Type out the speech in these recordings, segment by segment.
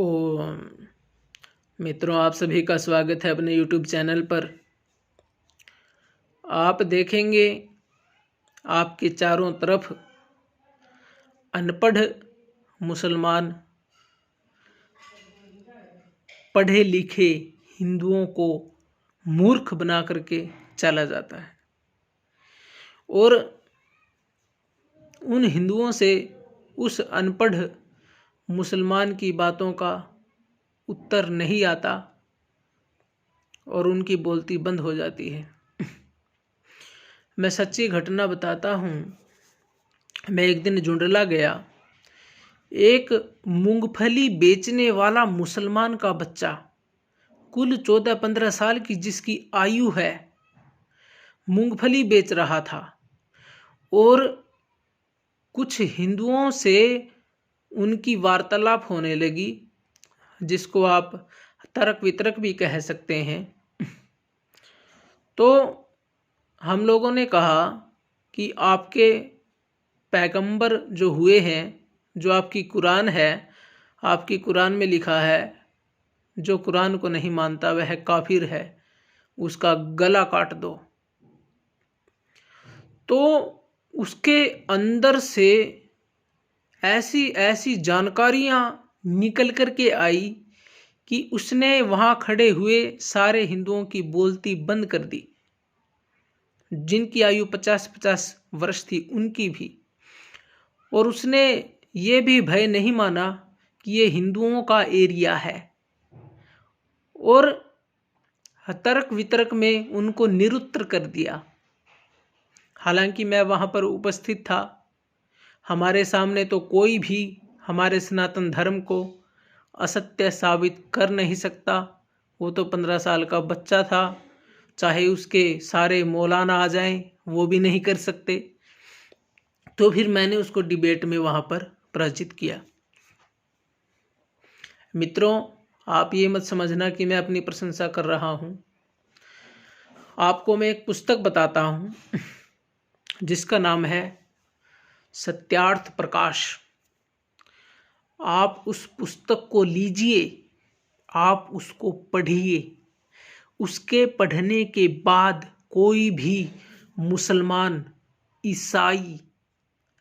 ओ मित्रों, आप सभी का स्वागत है अपने YouTube चैनल पर। आप देखेंगे आपके चारों तरफ अनपढ़ मुसलमान पढ़े लिखे हिंदुओं को मूर्ख बना करके चला जाता है और उन हिंदुओं से उस अनपढ़ मुसलमान की बातों का उत्तर नहीं आता और उनकी बोलती बंद हो जाती है। मैं सच्ची घटना बताता हूँ। मैं एक दिन जुंडला गया। एक मूंगफली बेचने वाला मुसलमान का बच्चा, कुल 14-15 साल की जिसकी आयु है, मूंगफली बेच रहा था और कुछ हिंदुओं से उनकी वार्तालाप होने लगी, जिसको आप तर्क वितर्क भी कह सकते हैं। तो हम लोगों ने कहा कि आपके पैगंबर जो हुए हैं, जो आपकी कुरान है, आपकी कुरान में लिखा है जो कुरान को नहीं मानता वह काफिर है, उसका गला काट दो। तो उसके अंदर से ऐसी ऐसी जानकारियां निकल कर के आई कि उसने वहां खड़े हुए सारे हिंदुओं की बोलती बंद कर दी। जिनकी आयु 50-50 वर्ष थी उनकी भी। और उसने ये भी भय नहीं माना कि ये हिंदुओं का एरिया है और तर्क वितर्क में उनको निरुत्तर कर दिया। हालांकि मैं वहां पर उपस्थित था। हमारे सामने तो कोई भी हमारे सनातन धर्म को असत्य साबित कर नहीं सकता। वो तो 15 साल का बच्चा था, चाहे उसके सारे मौलाना आ जाएं वो भी नहीं कर सकते। तो फिर मैंने उसको डिबेट में वहां पर पराजित किया। मित्रों, आप ये मत समझना कि मैं अपनी प्रशंसा कर रहा हूं। आपको मैं एक पुस्तक बताता हूं जिसका नाम है सत्यार्थ प्रकाश। आप उस पुस्तक को लीजिए, आप उसको पढ़िए। उसके पढ़ने के बाद कोई भी मुसलमान, ईसाई,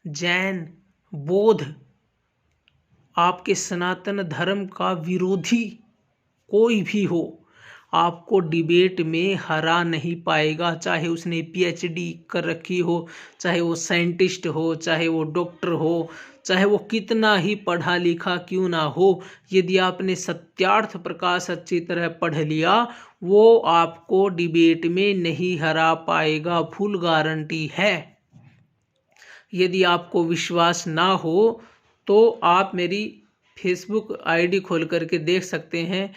जैन, बौद्ध, आपके सनातन धर्म का विरोधी कोई भी हो, आपको डिबेट में हरा नहीं पाएगा। चाहे उसने पीएचडी कर रखी हो, चाहे वो साइंटिस्ट हो, चाहे वो डॉक्टर हो, चाहे वो कितना ही पढ़ा लिखा क्यों ना हो। यदि आपने सत्यार्थ प्रकाश अच्छी तरह पढ़ लिया, वो आपको डिबेट में नहीं हरा पाएगा, फुल गारंटी है। यदि आपको विश्वास ना हो तो आप मेरी फेसबुक आईडी खोल करके देख सकते हैं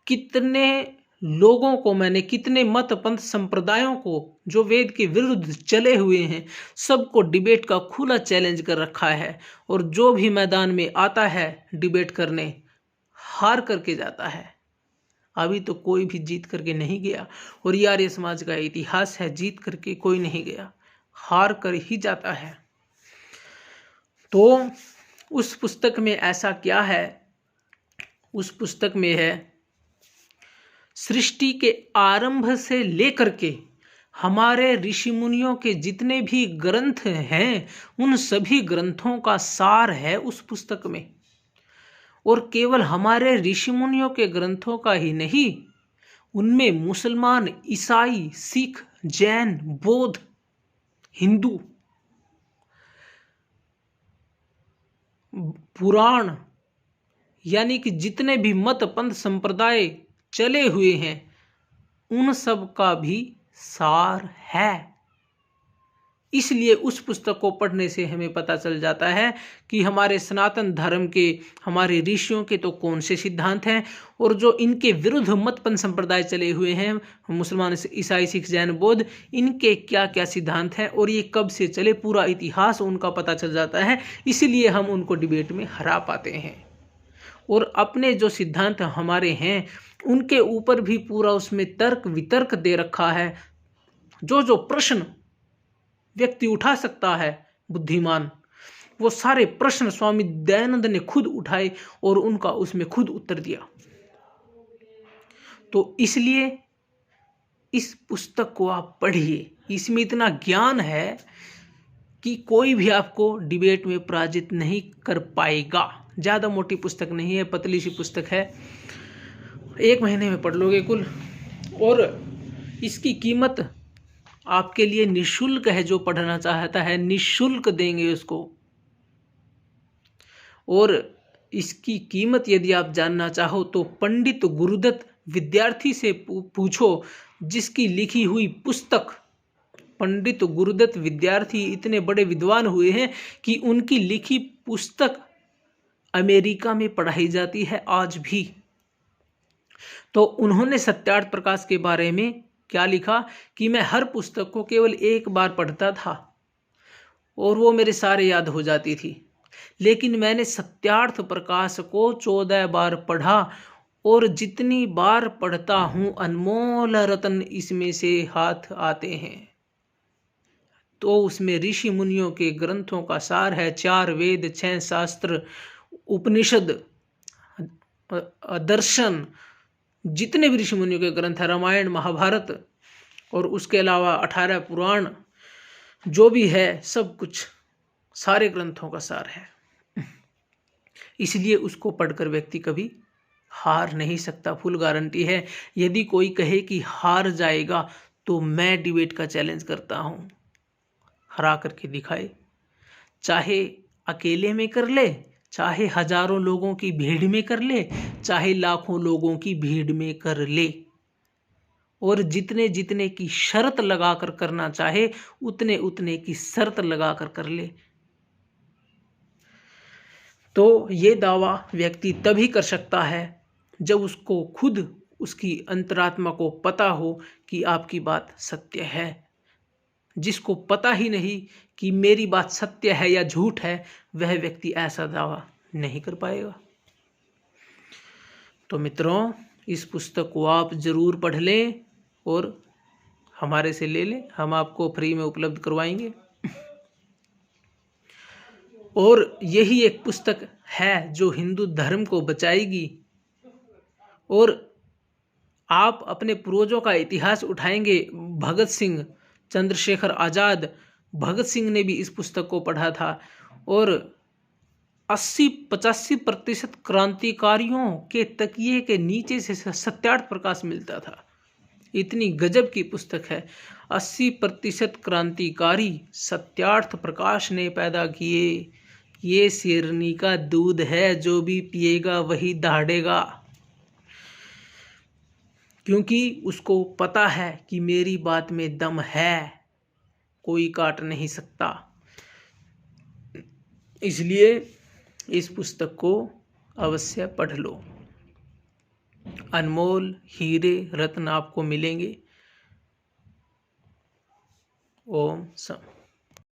कितने लोगों को मैंने, कितने मत पंथ संप्रदायों को जो वेद के विरुद्ध चले हुए हैं, सबको डिबेट का खुला चैलेंज कर रखा है। और जो भी मैदान में आता है डिबेट करने, हार करके जाता है। अभी तो कोई भी जीत करके नहीं गया। और ये आर्य समाज का इतिहास है, जीत करके कोई नहीं गया, हार कर ही जाता है। तो उस पुस्तक में ऐसा क्या है? उस पुस्तक में है सृष्टि के आरंभ से लेकर के हमारे ऋषि मुनियों के जितने भी ग्रंथ हैं, उन सभी ग्रंथों का सार है उस पुस्तक में। और केवल हमारे ऋषि मुनियों के ग्रंथों का ही नहीं, उनमें मुसलमान, ईसाई, सिख, जैन, बौद्ध, हिंदू, पुराण, यानी कि जितने भी मत पंथ संप्रदाय चले हुए हैं, उन सब का भी सार है। इसलिए उस पुस्तक को पढ़ने से हमें पता चल जाता है कि हमारे सनातन धर्म के, हमारे ऋषियों के तो कौन से सिद्धांत हैं, और जो इनके विरुद्ध मत पंथ संप्रदाय चले हुए हैं, मुसलमान, ईसाई, सिख, जैन, बौद्ध, इनके क्या क्या सिद्धांत हैं और ये कब से चले, पूरा इतिहास उनका पता चल जाता है। इसीलिए हम उनको डिबेट में हरा पाते हैं। और अपने जो सिद्धांत हमारे हैं उनके ऊपर भी पूरा उसमें तर्क वितर्क दे रखा है। जो जो प्रश्न व्यक्ति उठा सकता है, बुद्धिमान, वो सारे प्रश्न स्वामी दयानंद ने खुद उठाए और उनका उसमें खुद उत्तर दिया। तो इसलिए इस पुस्तक को आप पढ़िए, इसमें इतना ज्ञान है कि कोई भी आपको डिबेट में पराजित नहीं कर पाएगा। ज़्यादा मोटी पुस्तक नहीं है, पतली सी पुस्तक है, 1 महीने में पढ़ लोगे कुल। और इसकी कीमत आपके लिए निःशुल्क है, जो पढ़ना चाहता है निःशुल्क देंगे उसको। और इसकी कीमत यदि आप जानना चाहो तो पंडित गुरुदत्त विद्यार्थी से पूछो, जिसकी लिखी हुई पुस्तक, पंडित गुरुदत्त विद्यार्थी इतने बड़े विद्वान हुए हैं कि उनकी लिखी पुस्तक अमेरिका में पढ़ाई जाती है आज भी। तो उन्होंने सत्यार्थ प्रकाश के बारे में क्या लिखा कि मैं हर पुस्तक को केवल 1 बार पढ़ता था और वो मेरे सारे याद हो जाती थी, लेकिन मैंने सत्यार्थ प्रकाश को 14 बार पढ़ा और जितनी बार पढ़ता हूँ अनमोल रत्न इसमें से हाथ आते हैं। तो उसमें ऋषि मुनियों के ग्रंथों का सार है, 4 वेद, 6 शास्त्र, उपनिषद, दर्शन, जितने भी ऋषि मुनियों के ग्रंथ है, रामायण, महाभारत, और उसके अलावा 18 पुराण, जो भी है सब कुछ सारे ग्रंथों का सार है। इसलिए उसको पढ़कर व्यक्ति कभी हार नहीं सकता, फुल गारंटी है। यदि कोई कहे कि हार जाएगा तो मैं डिबेट का चैलेंज करता हूँ, हरा करके दिखाए, चाहे अकेले में कर ले, चाहे हजारों लोगों की भीड़ में कर ले, चाहे लाखों लोगों की भीड़ में कर ले, और जितने जितने की शर्त लगाकर करना चाहे उतने उतने की शर्त लगाकर कर ले। तो ये दावा व्यक्ति तभी कर सकता है जब उसको खुद उसकी अंतरात्मा को पता हो कि आपकी बात सत्य है। जिसको पता ही नहीं कि मेरी बात सत्य है या झूठ है, वह व्यक्ति ऐसा दावा नहीं कर पाएगा। तो मित्रों, इस पुस्तक को आप जरूर पढ़ लें और हमारे से ले लें, हम आपको फ्री में उपलब्ध करवाएंगे। और यही एक पुस्तक है जो हिंदू धर्म को बचाएगी। और आप अपने पूर्वजों का इतिहास उठाएंगे, भगत सिंह, चंद्रशेखर आज़ाद, भगत सिंह ने भी इस पुस्तक को पढ़ा था और 80-85% क्रांतिकारियों के तकिए के नीचे से सत्यार्थ प्रकाश मिलता था। इतनी गजब की पुस्तक है। 80% क्रांतिकारी सत्यार्थ प्रकाश ने पैदा किए। ये शेरनी का दूध है, जो भी पिएगा वही दहाड़ेगा, क्योंकि उसको पता है कि मेरी बात में दम है, कोई काट नहीं सकता। इसलिए इस पुस्तक को अवश्य पढ़ लो, अनमोल हीरे रत्न आपको मिलेंगे। ओम सम।